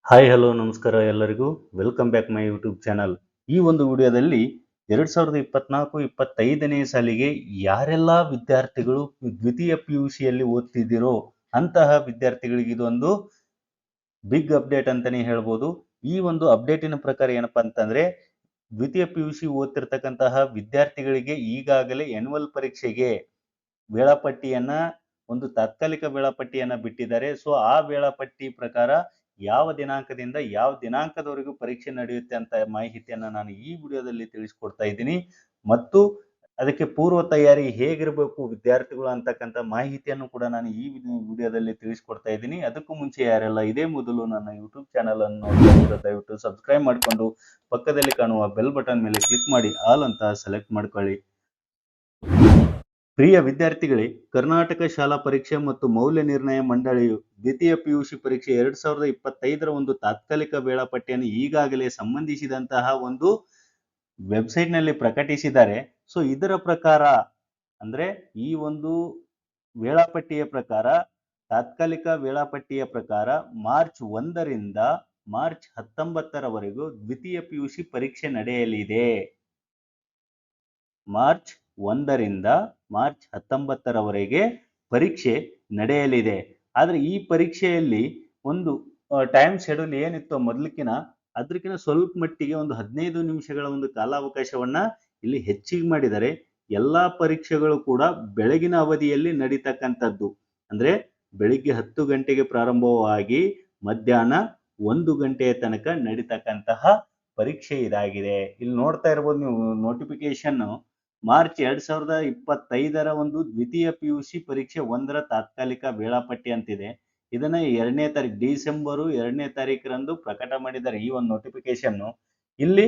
Hi hello ನಮಸ್ಕಾರ ಎಲ್ಲರಿಗೂ welcome back my YouTube channel. ಈ ಒಂದು ವಿಡಿಯೋದಲ್ಲಿ 2024-25ನೇ ಸಾಲಿಗೆ ಯಾರೆಲ್ಲ ವಿದ್ಯಾರ್ಥಿಗಳು ದ್ವಿತೀಯ PUCಯಲ್ಲಿ ಓದ್ತಿದ್ದೀರೋ ಅಂತಹ ವಿದ್ಯಾರ್ಥಿಗಳಿಗೆ ಇದೊಂದು ಬಿಗ್ ಅಪ್ಡೇಟ್ ಅಂತಾನೆ ಹೇಳ್ಬೋದು. ಈ ಒಂದು ಅಪ್ಡೇಟಿನ ಪ್ರಕಾರ ಏನಪ್ಪಾ ಅಂತಂದ್ರೆ ದ್ವಿತೀಯ PUC ಓದ್ತಿರ್ತಕ್ಕಂತಹ ವಿದ್ಯಾರ್ಥಿಗಳಿಗೆ ಈಗಾಗಲೇ ಆನ್ಯುವಲ್ ಪರೀಕ್ಷೆಗೆ ವೇಳಾಪಟ್ಟಿಯನ್ನ ಒಂದು ತಾತ್ಕಾಲಿಕ ವೇಳಾಪಟ್ಟಿಯನ್ನ ಬಿಟ್ಟಿದ್ದಾರೆ. ಸೊ ಆ ವೇಳಾಪಟ್ಟಿ ಪ್ರಕಾರ ಯಾವ ದಿನಾಂಕದಿಂದ ಯಾವ ದಿನಾಂಕದವರೆಗೂ ಪರೀಕ್ಷೆ ನಡೆಯುತ್ತೆ ಅಂತ ಮಾಹಿತಿಯನ್ನ ನಾನು ಈ ವಿಡಿಯೋದಲ್ಲಿ ತಿಳಿಸ್ಕೊಡ್ತಾ ಇದ್ದೀನಿ. ಮತ್ತು ಅದಕ್ಕೆ ಪೂರ್ವ ತಯಾರಿ ಹೇಗಿರಬೇಕು ವಿದ್ಯಾರ್ಥಿಗಳು ಅಂತಕ್ಕಂಥ ಮಾಹಿತಿಯನ್ನು ಕೂಡ ನಾನು ಈ ವಿಡಿಯೋದಲ್ಲಿ ತಿಳಿಸ್ಕೊಡ್ತಾ ಇದ್ದೀನಿ. ಅದಕ್ಕೂ ಮುಂಚೆ ಯಾರೆಲ್ಲ ಇದೇ ಮೊದಲು ನನ್ನ ಯೂಟ್ಯೂಬ್ ಚಾನಲ್ ಅನ್ನು ನೋಡ್ತಾ ಇದ್ದೀರಾ ದಯವಿಟ್ಟು ಸಬ್ಸ್ಕ್ರೈಬ್ ಮಾಡಿಕೊಂಡು ಪಕ್ಕದಲ್ಲಿ ಕಾಣುವ ಬೆಲ್ ಬಟನ್ ಮೇಲೆ ಕ್ಲಿಕ್ ಮಾಡಿ ಆಲ್ ಅಂತ ಸೆಲೆಕ್ಟ್ ಮಾಡ್ಕೊಳ್ಳಿ. ಪ್ರಿಯ ವಿದ್ಯಾರ್ಥಿಗಳೇ, ಕರ್ನಾಟಕ ಶಾಲಾ ಪರೀಕ್ಷೆ ಮತ್ತು ಮೌಲ್ಯ ನಿರ್ಣಯ ಮಂಡಳಿಯು ದ್ವಿತೀಯ PUC ಪರೀಕ್ಷೆ 2025ರ ಒಂದು ತಾತ್ಕಾಲಿಕ ವೇಳಾಪಟ್ಟಿಯನ್ನು ಈಗಾಗಲೇ ಸಂಬಂಧಿಸಿದಂತಹ ಒಂದು ವೆಬ್ಸೈಟ್ನಲ್ಲಿ ಪ್ರಕಟಿಸಿದ್ದಾರೆ. ಸೊ ಇದರ ಪ್ರಕಾರ ಅಂದ್ರೆ ಈ ಒಂದು ವೇಳಾಪಟ್ಟಿಯ ಪ್ರಕಾರ ತಾತ್ಕಾಲಿಕ ವೇಳಾಪಟ್ಟಿಯ ಪ್ರಕಾರ ಮಾರ್ಚ್ 1ರಿಂದ ಮಾರ್ಚ್ 19ರವರೆಗೂ ದ್ವಿತೀಯ PUC ಪರೀಕ್ಷೆ ನಡೆಯಲಿದೆ. ಮಾರ್ಚ್ 1ರಿಂದ ಮಾರ್ಚ್ 19ರವರೆಗೆ ಪರೀಕ್ಷೆ ನಡೆಯಲಿದೆ. ಆದರೆ ಈ ಪರೀಕ್ಷೆಯಲ್ಲಿ ಒಂದು ಟೈಮ್ ಶೆಡ್ಯೂಲ್ ಏನಿತ್ತು ಮೊದಲಕ್ಕಿನ ಅದಕ್ಕಿಂತ ಸ್ವಲ್ಪ ಮಟ್ಟಿಗೆ ಒಂದು 15 ನಿಮಿಷಗಳ ಒಂದು ಕಾಲಾವಕಾಶವನ್ನ ಇಲ್ಲಿ ಹೆಚ್ಚಿಗೆ ಮಾಡಿದ್ದಾರೆ. ಎಲ್ಲಾ ಪರೀಕ್ಷೆಗಳು ಕೂಡ ಬೆಳಗಿನ ಅವಧಿಯಲ್ಲಿ ನಡೀತಕ್ಕಂಥದ್ದು. ಅಂದ್ರೆ ಬೆಳಿಗ್ಗೆ 10 ಗಂಟೆಗೆ ಪ್ರಾರಂಭವಾಗಿ ಮಧ್ಯಾಹ್ನ 1 ಗಂಟೆಯ ತನಕ ನಡೀತಕ್ಕಂತಹ ಪರೀಕ್ಷೆ ಇದಾಗಿದೆ. ಇಲ್ಲಿ ನೋಡ್ತಾ ಇರಬಹುದು ನೀವು ನೋಟಿಫಿಕೇಶನ್ ಮಾರ್ಚ್ 2025ರ ಒಂದು ದ್ವಿತೀಯ PUC ಪರೀಕ್ಷೆ 1ರ ತಾತ್ಕಾಲಿಕ ವೇಳಾಪಟ್ಟಿ ಅಂತಿದೆ. ಇದನ್ನ 2ನೇ ತಾರೀಕು ಡಿಸೆಂಬರ್ 2ನೇ ತಾರೀಕರಂದು ಪ್ರಕಟ ಮಾಡಿದ್ದಾರೆ ಈ ಒಂದು ನೋಟಿಫಿಕೇಶನ್. ಇಲ್ಲಿ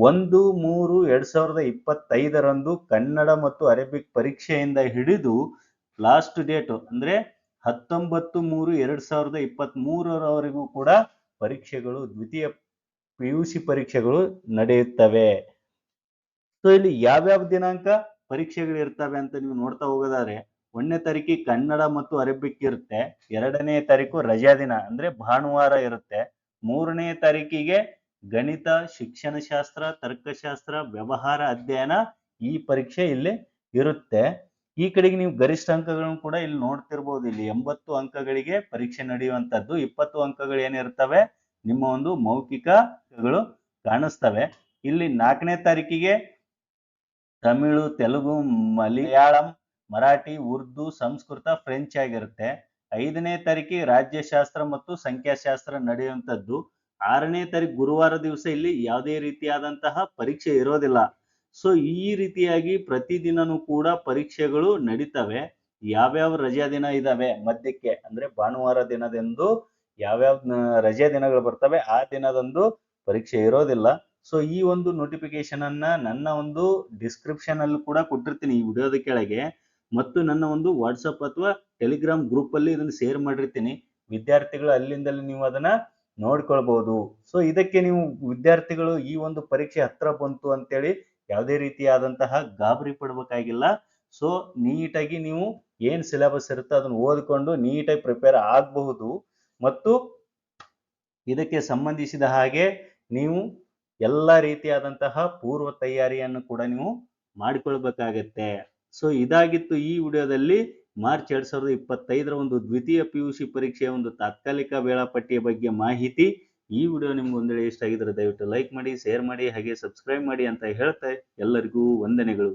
1-3-2025ರಂದು ಕನ್ನಡ ಮತ್ತು ಅರೇಬಿಕ್ ಪರೀಕ್ಷೆಯಿಂದ ಹಿಡಿದು ಲಾಸ್ಟ್ ಡೇಟ್ ಅಂದ್ರೆ 19-3-2023ರವರೆಗೂ ಕೂಡ ಪರೀಕ್ಷೆಗಳು ದ್ವಿತೀಯ PUC ಪರೀಕ್ಷೆಗಳು ನಡೆಯುತ್ತವೆ. ಸೊ ಇಲ್ಲಿ ಯಾವ್ಯಾವ ದಿನಾಂಕ ಪರೀಕ್ಷೆಗಳು ಇರ್ತವೆ ಅಂತ ನೀವು ನೋಡ್ತಾ ಹೋಗೋದಾದ್ರೆ 1ನೇ ತಾರೀಕಿಗೆ ಕನ್ನಡ ಮತ್ತು ಅರೇಬಿಕ್ ಇರುತ್ತೆ. 2ನೇ ತಾರೀಕು ರಜಾ ದಿನ ಅಂದ್ರೆ ಭಾನುವಾರ ಇರುತ್ತೆ. 3ನೇ ತಾರೀಕಿಗೆ ಗಣಿತ, ಶಿಕ್ಷಣಶಾಸ್ತ್ರ, ತರ್ಕಶಾಸ್ತ್ರ, ವ್ಯವಹಾರ ಅಧ್ಯಯನ ಈ ಪರೀಕ್ಷೆ ಇಲ್ಲಿ ಇರುತ್ತೆ. ಈ ಕಡೆಗೆ ನೀವು ಗರಿಷ್ಠ ಅಂಕಗಳನ್ನು ಕೂಡ ಇಲ್ಲಿ ನೋಡ್ತಿರ್ಬೋದು. ಇಲ್ಲಿ 80 ಅಂಕಗಳಿಗೆ ಪರೀಕ್ಷೆ ನಡೆಯುವಂತದ್ದು. 20 ಅಂಕಗಳು ಏನಿರ್ತವೆ ನಿಮ್ಮ ಒಂದು ಮೌಖಿಕಗಳು ಕಾಣಿಸ್ತವೆ. ಇಲ್ಲಿ 4ನೇ ತಾರೀಕಿಗೆ ತಮಿಳು, ತೆಲುಗು, ಮಲಯಾಳಂ, ಮರಾಠಿ, ಉರ್ದು, ಸಂಸ್ಕೃತ, ಫ್ರೆಂಚ್ ಆಗಿರುತ್ತೆ. 5ನೇ ತಾರೀಕಿಗೆ ರಾಜ್ಯಶಾಸ್ತ್ರ ಮತ್ತು ಸಂಖ್ಯಾಶಾಸ್ತ್ರ ನಡೆಯುವಂಥದ್ದು. 6ನೇ ತಾರೀಕು ಗುರುವಾರ ದಿವಸ ಇಲ್ಲಿ ಯಾವುದೇ ರೀತಿಯಾದಂತಹ ಪರೀಕ್ಷೆ ಇರೋದಿಲ್ಲ. ಸೊ ಈ ರೀತಿಯಾಗಿ ಪ್ರತಿದಿನನೂ ಕೂಡ ಪರೀಕ್ಷೆಗಳು ನಡೀತವೆ. ಯಾವ್ಯಾವ ರಜಾ ದಿನ ಇದಾವೆ ಮಧ್ಯಕ್ಕೆ ಅಂದ್ರೆ ಭಾನುವಾರ ದಿನದಂದು ಯಾವ್ಯಾವ ರಜೆ ದಿನಗಳು ಬರ್ತವೆ ಆ ದಿನದಂದು ಪರೀಕ್ಷೆ ಇರೋದಿಲ್ಲ. ಸೊ ಈ ಒಂದು ನೋಟಿಫಿಕೇಶನ್ ಅನ್ನ ನನ್ನ ಒಂದು ಡಿಸ್ಕ್ರಿಪ್ಷನ್ ಅಲ್ಲಿ ಕೂಡ ಕೊಟ್ಟಿರ್ತೀನಿ ಈ ವಿಡಿಯೋದ ಕೆಳಗೆ, ಮತ್ತು ನನ್ನ ಒಂದು ವಾಟ್ಸಪ್ ಅಥವಾ ಟೆಲಿಗ್ರಾಮ್ ಗ್ರೂಪ್ ಅಲ್ಲಿ ಇದನ್ನು ಶೇರ್ ಮಾಡಿರ್ತೀನಿ. ವಿದ್ಯಾರ್ಥಿಗಳು ಅಲ್ಲಿಂದಲೇ ನೀವು ಅದನ್ನ ನೋಡ್ಕೊಳ್ಬಹುದು. ಸೊ ಇದಕ್ಕೆ ನೀವು ವಿದ್ಯಾರ್ಥಿಗಳು ಈ ಒಂದು ಪರೀಕ್ಷೆ ಹತ್ರ ಬಂತು ಅಂತೇಳಿ ಯಾವುದೇ ರೀತಿಯಾದಂತಹ ಗಾಬರಿ ಪಡಬೇಕಾಗಿಲ್ಲ. ಸೊ ನೀಟಾಗಿ ನೀವು ಏನ್ ಸಿಲೆಬಸ್ ಇರುತ್ತೆ ಅದನ್ನ ಓದಿಕೊಂಡು ನೀಟಾಗಿ ಪ್ರಿಪೇರ್ ಆಗಬಹುದು. ಮತ್ತು ಇದಕ್ಕೆ ಸಂಬಂಧಿಸಿದ ಹಾಗೆ ನೀವು ಎಲ್ಲ ರೀತಿಯಾದಂತಹ ಪೂರ್ವ ತಯಾರಿಯನ್ನು ಕೂಡ ನೀವು ಮಾಡಿಕೊಳ್ಬೇಕಾಗತ್ತೆ. ಸೊ ಇದಾಗಿತ್ತು ಈ ವಿಡಿಯೋದಲ್ಲಿ ಮಾರ್ಚ್ 2025ರ ಒಂದು ದ್ವಿತೀಯ PUC ಪರೀಕ್ಷೆಯ ಒಂದು ತಾತ್ಕಾಲಿಕ ವೇಳಾಪಟ್ಟಿಯ ಬಗ್ಗೆ ಮಾಹಿತಿ. ಈ ವಿಡಿಯೋ ನಿಮ್ಗೆ ಒಂದ್ ವೇಳೆ ಇಷ್ಟ ಆಗಿದ್ರೆ ದಯವಿಟ್ಟು ಲೈಕ್ ಮಾಡಿ, ಶೇರ್ ಮಾಡಿ, ಹಾಗೆ ಸಬ್ಸ್ಕ್ರೈಬ್ ಮಾಡಿ ಅಂತ ಹೇಳ್ತಾ ಎಲ್ಲರಿಗೂ ವಂದನೆಗಳು.